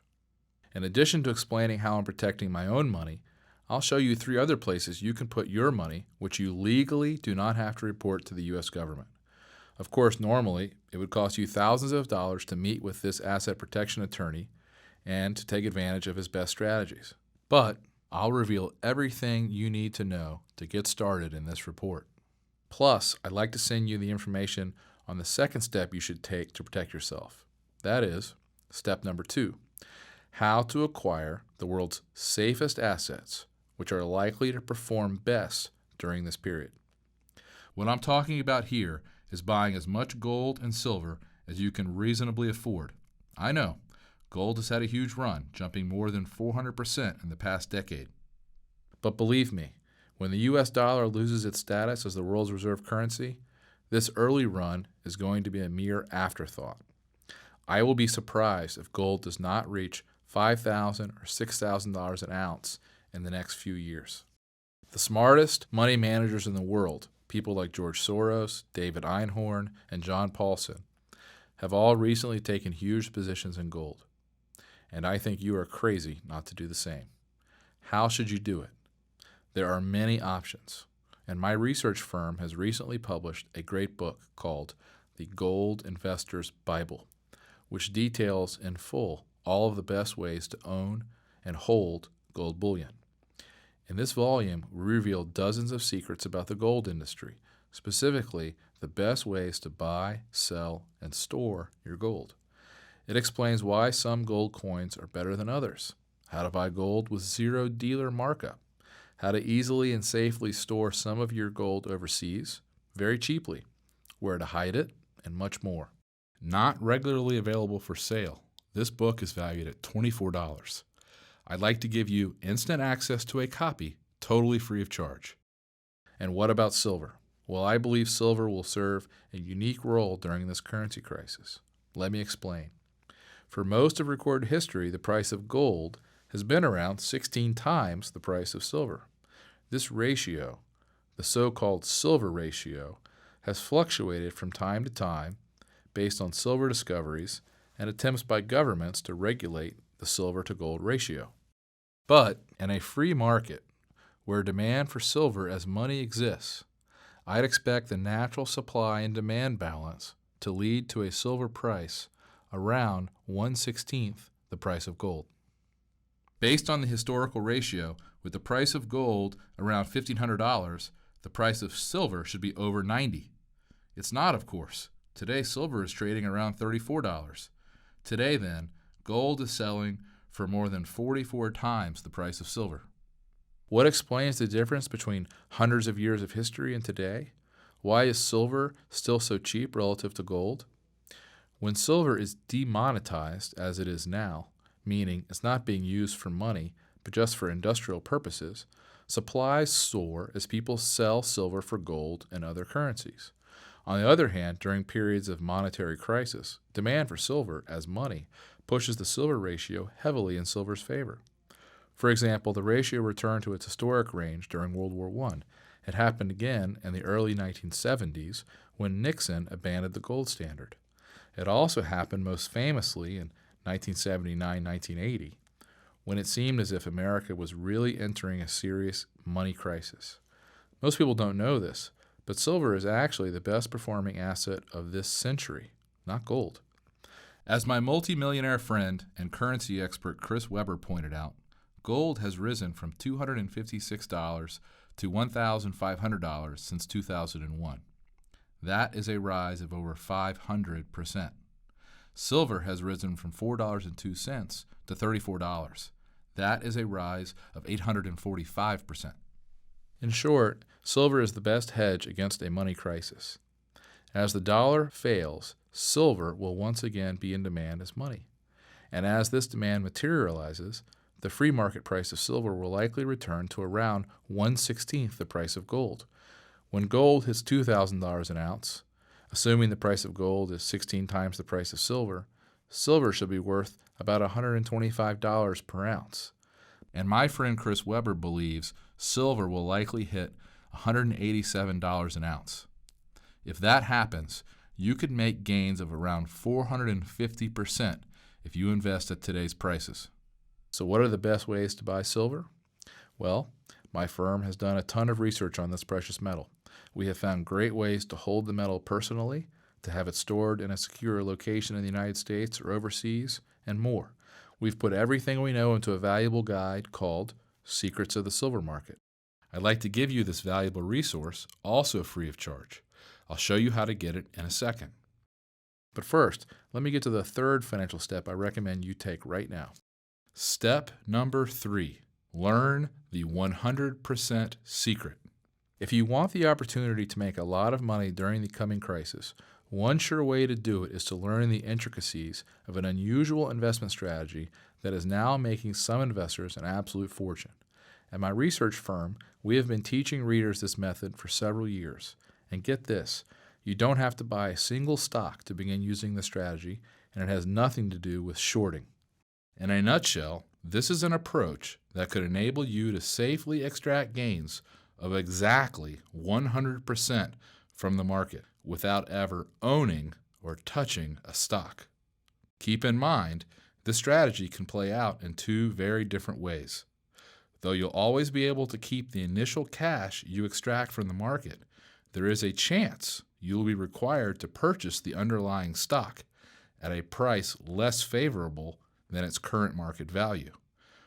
In addition to explaining how I'm protecting my own money, I'll show you 3 other places you can put your money which you legally do not have to report to the U.S. government. Of course, normally, it would cost you thousands of dollars to meet with this asset protection attorney and to take advantage of his best strategies. But I'll reveal everything you need to know to get started in this report. Plus, I'd like to send you the information on the second step you should take to protect yourself. That is, step number 2, how to acquire the world's safest assets, which are likely to perform best during this period. What I'm talking about here is buying as much gold and silver as you can reasonably afford. I know, gold has had a huge run, jumping more than 400% in the past decade. But believe me, when the US dollar loses its status as the world's reserve currency, this early run is going to be a mere afterthought. I will be surprised if gold does not reach $5,000 or $6,000 an ounce in the next few years. The smartest money managers in the world, people like George Soros, David Einhorn, and John Paulson, have all recently taken huge positions in gold, and I think you are crazy not to do the same. How should you do it? There are many options, and my research firm has recently published a great book called The Gold Investor's Bible, which details in full all of the best ways to own and hold gold bullion. In this volume, we reveal dozens of secrets about the gold industry, specifically the best ways to buy, sell, and store your gold. It explains why some gold coins are better than others, how to buy gold with zero dealer markup, how to easily and safely store some of your gold overseas very cheaply, where to hide it, and much more. Not regularly available for sale, this book is valued at $24. I'd like to give you instant access to a copy, totally free of charge. And what about silver? Well, I believe silver will serve a unique role during this currency crisis. Let me explain. For most of recorded history, the price of gold has been around 16 times the price of silver. This ratio, the so-called silver ratio, has fluctuated from time to time based on silver discoveries and attempts by governments to regulate the silver to gold ratio. But in a free market where demand for silver as money exists, I'd expect the natural supply and demand balance to lead to a silver price around 1/16 the price of gold. Based on the historical ratio, with the price of gold around $1,500, the price of silver should be over $90. It's not, of course. Today, silver is trading around $34. Today, then, gold is selling for more than 44 times the price of silver. What explains the difference between hundreds of years of history and today? Why is silver still so cheap relative to gold? When silver is demonetized, as it is now, meaning it's not being used for money, but just for industrial purposes, supplies soar as people sell silver for gold and other currencies. On the other hand, during periods of monetary crisis, demand for silver as money pushes the silver ratio heavily in silver's favor. For example, the ratio returned to its historic range during World War I. It happened again in the early 1970s when Nixon abandoned the gold standard. It also happened most famously in 1979-1980, when it seemed as if America was really entering a serious money crisis. Most people don't know this, but silver is actually the best performing asset of this century, not gold. As my multimillionaire friend and currency expert Chris Weber pointed out, gold has risen from $256 to $1,500 since 2001. That is a rise of over 500%. Silver has risen from $4.02 to $34. That is a rise of 845%. In short, silver is the best hedge against a money crisis. As the dollar fails, silver will once again be in demand as money. And as this demand materializes, the free market price of silver will likely return to around 1/16 the price of gold. When gold hits $2,000 an ounce, assuming the price of gold is 16 times the price of silver, silver should be worth about $125 per ounce. And my friend Chris Weber believes silver will likely hit $187 an ounce. If that happens, you could make gains of around 450% if you invest at today's prices. So what are the best ways to buy silver? Well, my firm has done a ton of research on this precious metal. We have found great ways to hold the metal personally, to have it stored in a secure location in the United States or overseas, and more. We've put everything we know into a valuable guide called Secrets of the Silver Market. I'd like to give you this valuable resource, also free of charge. I'll show you how to get it in a second. But first, let me get to the third financial step I recommend you take right now. Step number 3, learn the 100% secret. If you want the opportunity to make a lot of money during the coming crisis, one sure way to do it is to learn the intricacies of an unusual investment strategy that is now making some investors an absolute fortune. At my research firm, we have been teaching readers this method for several years. And get this, you don't have to buy a single stock to begin using the strategy, and it has nothing to do with shorting. In a nutshell, this is an approach that could enable you to safely extract gains of exactly 100% from the market without ever owning or touching a stock. Keep in mind, this strategy can play out in two very different ways. Though you'll always be able to keep the initial cash you extract from the market, there is a chance you'll be required to purchase the underlying stock at a price less favorable than its current market value.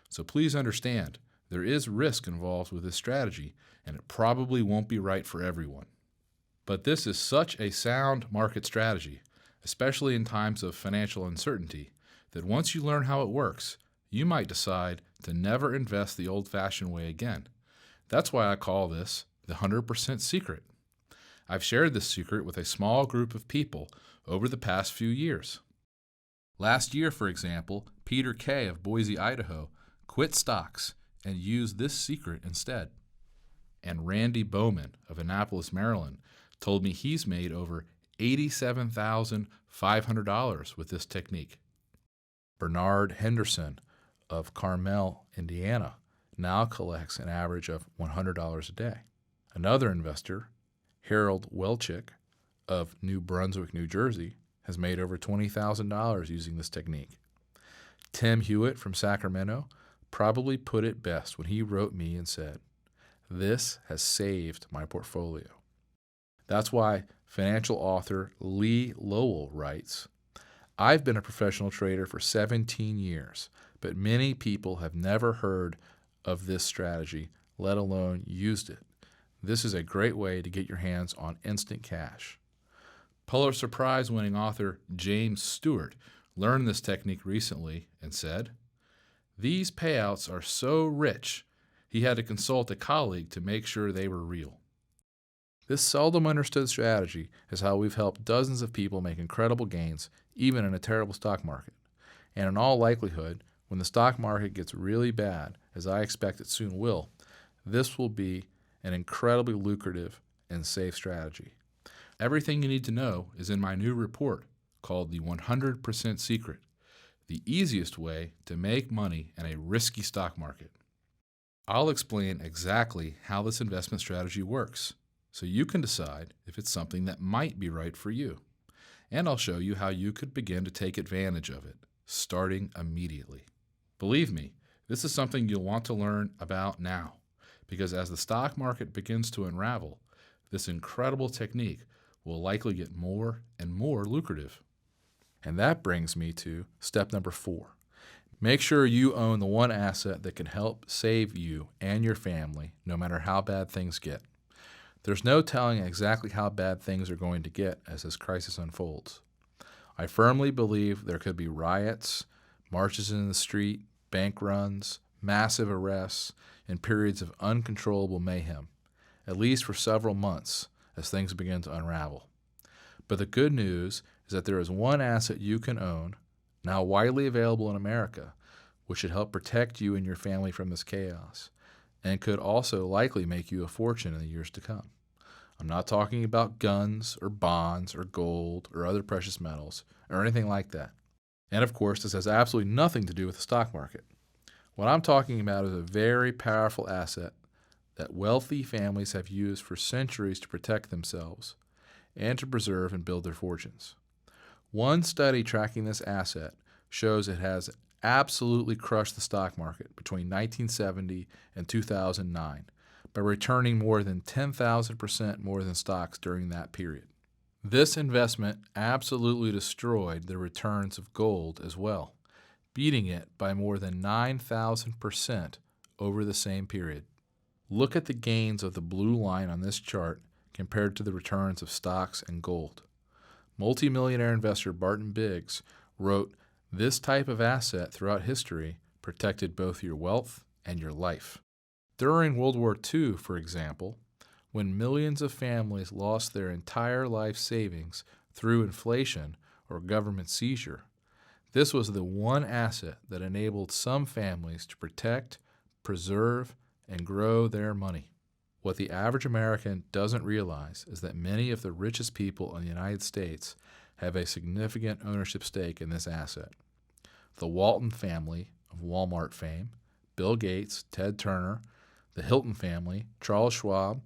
So please understand, there is risk involved with this strategy, and it probably won't be right for everyone. But this is such a sound market strategy, especially in times of financial uncertainty, that once you learn how it works, you might decide to never invest the old-fashioned way again. That's why I call this the 100% secret. I've shared this secret with a small group of people over the past few years. Last year, for example, Peter Kay of Boise, Idaho, quit stocks and used this secret instead. And Randy Bowman of Annapolis, Maryland, told me he's made over $87,500 with this technique. Bernard Henderson of Carmel, Indiana, now collects an average of $100 a day. Another investor, Harold Welchick of New Brunswick, New Jersey, has made over $20,000 using this technique. Tim Hewitt from Sacramento probably put it best when he wrote me and said, "This has saved my portfolio." That's why financial author Lee Lowell writes, "I've been a professional trader for 17 years, but many people have never heard of this strategy, let alone used it. This is a great way to get your hands on instant cash." Pulitzer Prize-winning author James Stewart learned this technique recently and said, "These payouts are so rich, he had to consult a colleague to make sure they were real." This seldom understood strategy is how we've helped dozens of people make incredible gains, even in a terrible stock market. And in all likelihood, when the stock market gets really bad, as I expect it soon will, this will be an incredibly lucrative and safe strategy. Everything you need to know is in my new report called The 100% Secret, the easiest way to make money in a risky stock market. I'll explain exactly how this investment strategy works, so you can decide if it's something that might be right for you. And I'll show you how you could begin to take advantage of it, starting immediately. Believe me, this is something you'll want to learn about now, because as the stock market begins to unravel, this incredible technique will likely get more and more lucrative. And that brings me to step number 4. Make sure you own the one asset that can help save you and your family no matter how bad things get. There's no telling exactly how bad things are going to get as this crisis unfolds. I firmly believe there could be riots, marches in the street, bank runs, massive arrests, and periods of uncontrollable mayhem, at least for several months as things begin to unravel. But the good news is that there is one asset you can own, now widely available in America, which should help protect you and your family from this chaos, and could also likely make you a fortune in the years to come. I'm not talking about guns or bonds or gold or other precious metals or anything like that. And of course, this has absolutely nothing to do with the stock market. What I'm talking about is a very powerful asset that wealthy families have used for centuries to protect themselves and to preserve and build their fortunes. One study tracking this asset shows it has absolutely crushed the stock market between 1970 and 2009 by returning more than 10,000% more than stocks during that period. This investment absolutely destroyed the returns of gold as well, beating it by more than 9,000% over the same period. Look at the gains of the blue line on this chart compared to the returns of stocks and gold. Multimillionaire investor Barton Biggs wrote, "This type of asset throughout history protected both your wealth and your life." During World War II, for example, when millions of families lost their entire life savings through inflation or government seizure, this was the one asset that enabled some families to protect, preserve, and grow their money. What the average American doesn't realize is that many of the richest people in the United States have a significant ownership stake in this asset. The Walton family of Walmart fame, Bill Gates, Ted Turner, the Hilton family, Charles Schwab,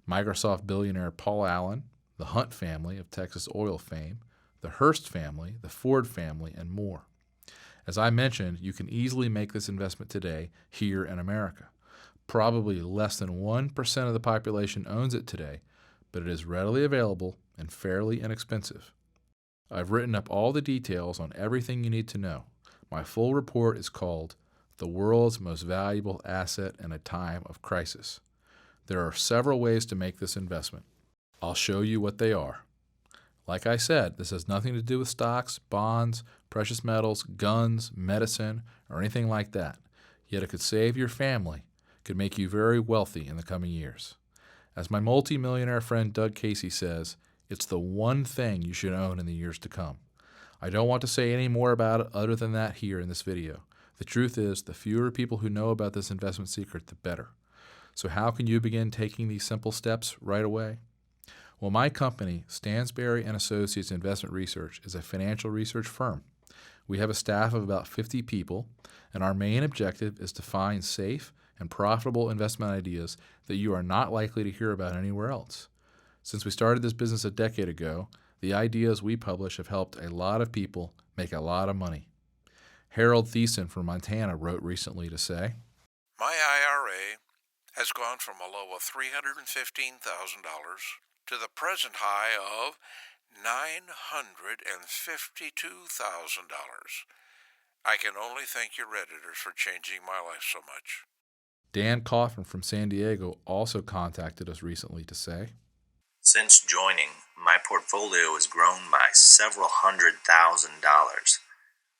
Microsoft billionaire Paul Allen, the Hunt family of Texas oil fame, the Hearst family, the Ford family, and more. As I mentioned, you can easily make this investment today here in America. Probably less than 1% of the population owns it today, but it is readily available and fairly inexpensive. I've written up all the details on everything you need to know. My full report is called The World's Most Valuable Asset in a Time of Crisis. There are several ways to make this investment. I'll show you what they are. Like I said, this has nothing to do with stocks, bonds, precious metals, guns, medicine, or anything like that. Yet it could save your family, could make you very wealthy in the coming years. As my multi-millionaire friend Doug Casey says, it's the one thing you should own in the years to come. I don't want to say any more about it other than that here in this video. The truth is, the fewer people who know about this investment secret, the better. So how can you begin taking these simple steps right away? Well, my company, Stansberry & Associates Investment Research, is a financial research firm. We have a staff of about 50 people, and our main objective is to find safe and profitable investment ideas that you are not likely to hear about anywhere else. Since we started this business a decade ago, the ideas we publish have helped a lot of people make a lot of money. Harold Thiessen from Montana wrote recently to say, "My IRA has gone from a low of $315,000 to the present high of $952,000. I can only thank your Redditors for changing my life so much." Dan Coffin from San Diego also contacted us recently to say, "Since joining, my portfolio has grown by several $100,000.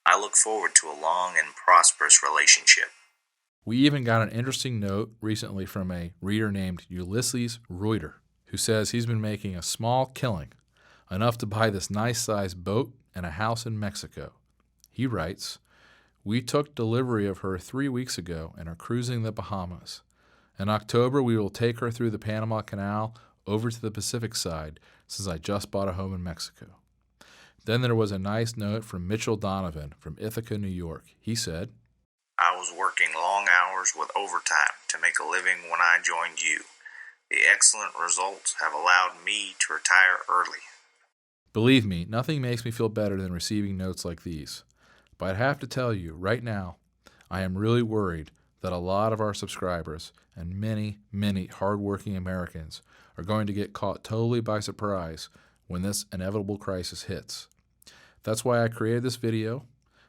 I look forward to a long and prosperous relationship." We even got an interesting note recently from a reader named Ulysses Reuter, who says he's been making a small killing, enough to buy this nice-sized boat and a house in Mexico. He writes, "We took delivery of her 3 weeks ago and are cruising the Bahamas. In October, we will take her through the Panama Canal over to the Pacific side, since I just bought a home in Mexico." Then there was a nice note from Mitchell Donovan from Ithaca, New York. He said, "I was working long hours with overtime to make a living when I joined you. The excellent results have allowed me to retire early." Believe me, nothing makes me feel better than receiving notes like these. But I have to tell you, right now, I am really worried that a lot of our subscribers and many, many hardworking Americans are going to get caught totally by surprise when this inevitable crisis hits. That's why I created this video.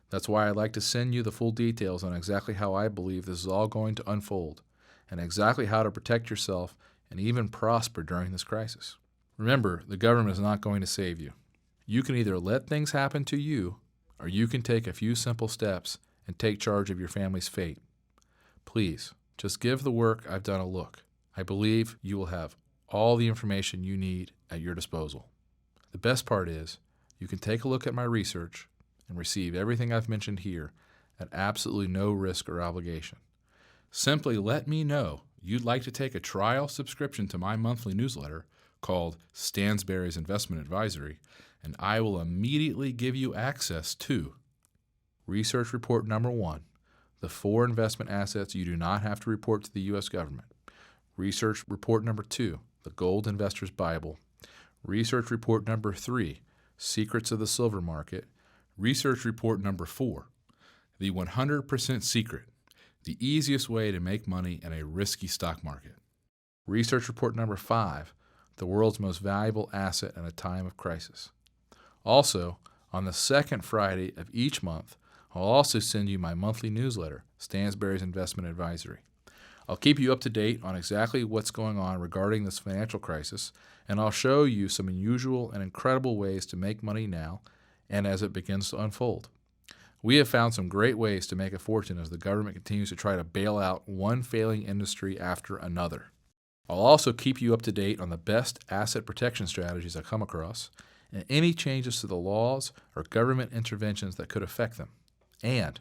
That's why I'd like to send you the full details on exactly how I believe this is all going to unfold, and exactly how to protect yourself and even prosper during this crisis. Remember, the government is not going to save you. You can either let things happen to you, or you can take a few simple steps and take charge of your family's fate. Please, just give the work I've done a look. I believe you will have all the information you need at your disposal. The best part is, you can take a look at my research and receive everything I've mentioned here at absolutely no risk or obligation. Simply let me know you'd like to take a trial subscription to my monthly newsletter called Stansberry's Investment Advisory, and I will immediately give you access to Research Report Number 1, the 4 investment assets you do not have to report to the U.S. government. Research Report Number 2, the Gold Investor's Bible. Research Report Number 3, Secrets of the Silver Market. Research Report Number 4, the 100% secret, the easiest way to make money in a risky stock market. Research Report Number 5, the world's most valuable asset in a time of crisis. Also, on the second Friday of each month, I'll also send you my monthly newsletter, Stansberry's Investment Advisory. I'll keep you up to date on exactly what's going on regarding this financial crisis, and I'll show you some unusual and incredible ways to make money now and as it begins to unfold. We have found some great ways to make a fortune as the government continues to try to bail out one failing industry after another. I'll also keep you up to date on the best asset protection strategies I come across and any changes to the laws or government interventions that could affect them. And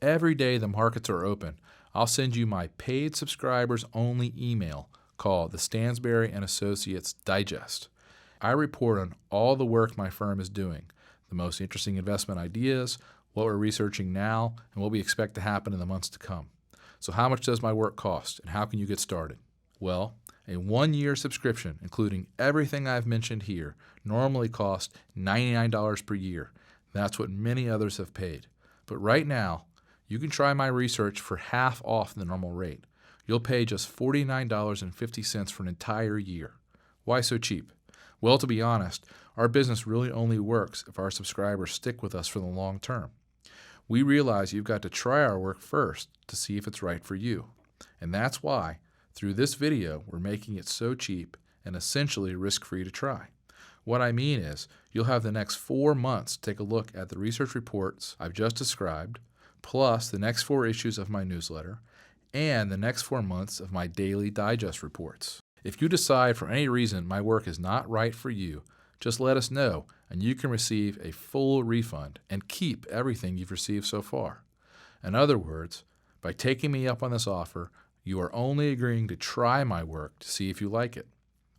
every day the markets are open, I'll send you my paid subscribers only email called the Stansberry & Associates Digest. I report on all the work my firm is doing, the most interesting investment ideas, what we're researching now, and what we expect to happen in the months to come. So how much does my work cost, and how can you get started? Well, A 1-year subscription, including everything I've mentioned here, normally costs $99 per year. That's what many others have paid. But right now, you can try my research for half off the normal rate. You'll pay just $49.50 for an entire year. Why so cheap? Well, to be honest, our business really only works if our subscribers stick with us for the long term. We realize you've got to try our work first to see if it's right for you. And that's why, through this video, we're making it so cheap and essentially risk-free to try. What I mean is, you'll have the next 4 months to take a look at the research reports I've just described, plus the next 4 issues of my newsletter, and the next 4 months of my daily digest reports. If you decide for any reason my work is not right for you, just let us know and you can receive a full refund and keep everything you've received so far. In other words, by taking me up on this offer, you are only agreeing to try my work to see if you like it.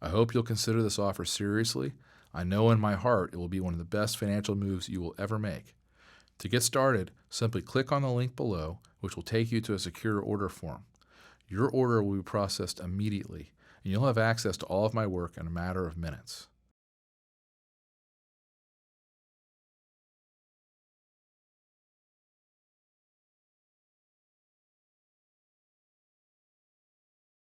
I hope you'll consider this offer seriously. I know in my heart it will be one of the best financial moves you will ever make. To get started, simply click on the link below, which will take you to a secure order form. Your order will be processed immediately, and you'll have access to all of my work in a matter of minutes.